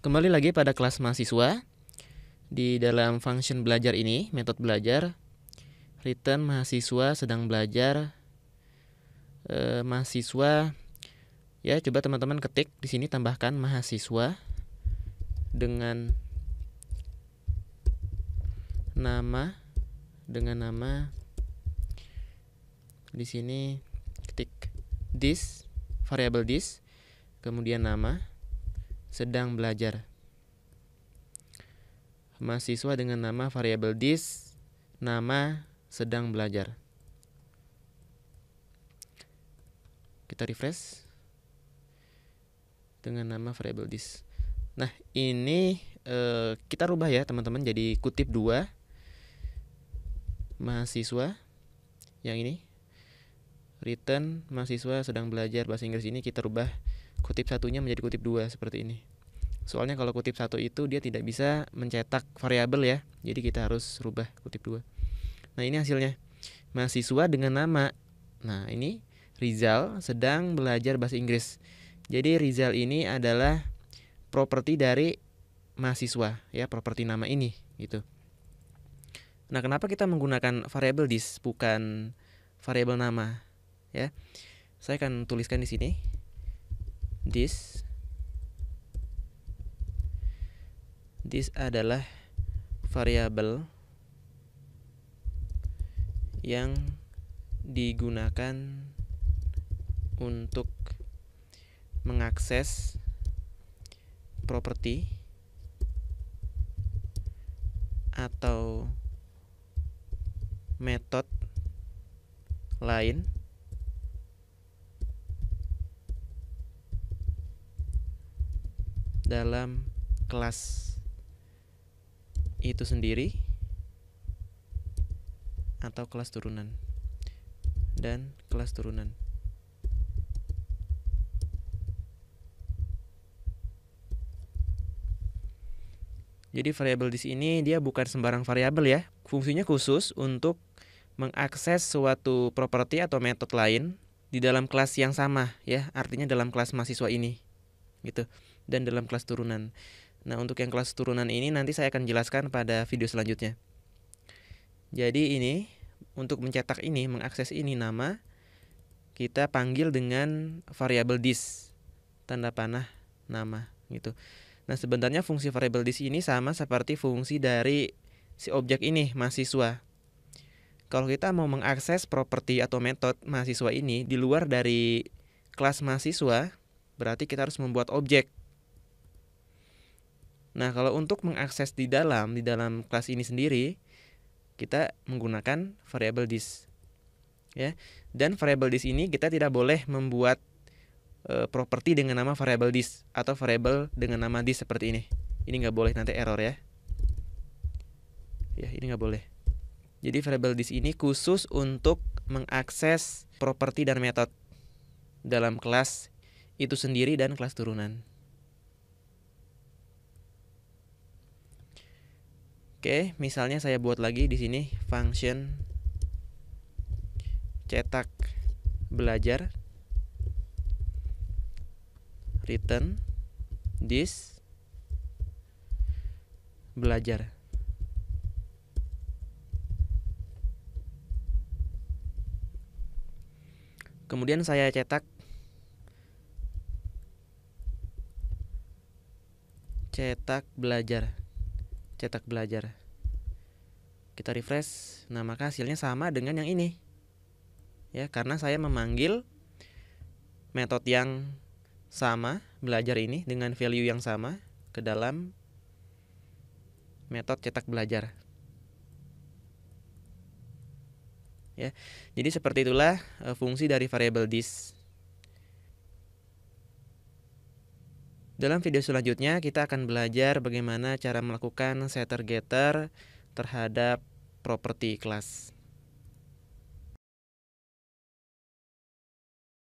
Kembali lagi pada kelas mahasiswa. Di dalam function belajar ini, metode belajar, return mahasiswa sedang belajar. Mahasiswa, ya coba teman-teman ketik di sini, tambahkan mahasiswa dengan nama di sini ketik this, variabel this, kemudian nama, sedang belajar. Mahasiswa dengan nama variabel this, nama, sedang belajar. Kita refresh dengan nama variabel this. Nah, ini kita rubah ya teman-teman jadi kutip 2 mahasiswa. Yang ini return mahasiswa sedang belajar bahasa Inggris, ini kita rubah kutip 1-nya menjadi kutip 2 seperti ini. Soalnya kalau kutip 1 itu dia tidak bisa mencetak variabel ya. Jadi kita harus rubah kutip 2. Nah, ini hasilnya. Mahasiswa dengan nama. Nah, ini Rizal sedang belajar bahasa Inggris. Jadi Rizal ini adalah properti dari mahasiswa ya, properti nama ini gitu. Nah, kenapa kita menggunakan variabel this bukan variabel nama ya? Saya akan tuliskan di sini. This adalah variabel yang digunakan untuk mengakses properti atau metode lain dalam kelas itu sendiri atau kelas turunan dan kelas turunan. Jadi variabel di sini dia bukan sembarang variabel ya. Fungsinya khusus untuk mengakses suatu properti atau metode lain di dalam kelas yang sama ya. Artinya dalam kelas mahasiswa ini gitu, dan dalam kelas turunan. Nah, untuk yang kelas turunan ini nanti saya akan jelaskan pada video selanjutnya. Jadi ini untuk mencetak ini, mengakses ini nama, kita panggil dengan variabel this, tanda panah nama gitu. Nah, sebenarnya fungsi variabel this ini sama seperti fungsi dari si objek ini, mahasiswa. Kalau kita mau mengakses properti atau metode mahasiswa ini di luar dari kelas mahasiswa, berarti kita harus membuat objek. Nah, kalau untuk mengakses di dalam kelas ini sendiri, kita menggunakan variabel this. Ya. Dan variabel this ini kita tidak boleh membuat properti dengan nama variabel this atau variabel dengan nama this seperti ini. Ini nggak boleh, nanti error ya. Ya, ini nggak boleh. Jadi variabel this ini khusus untuk mengakses properti dan metode dalam kelas itu sendiri dan kelas turunan. Oke, misalnya saya buat lagi di sini function cetak belajar, return this belajar. Kemudian saya cetak belajar. Kita refresh. Nah, maka hasilnya sama dengan yang ini. Ya, karena saya memanggil metode yang sama, belajar ini dengan value yang sama ke dalam metode cetak belajar. Ya. Jadi seperti itulah fungsi dari variabel this. Dalam video selanjutnya kita akan belajar bagaimana cara melakukan setter getter terhadap properti kelas.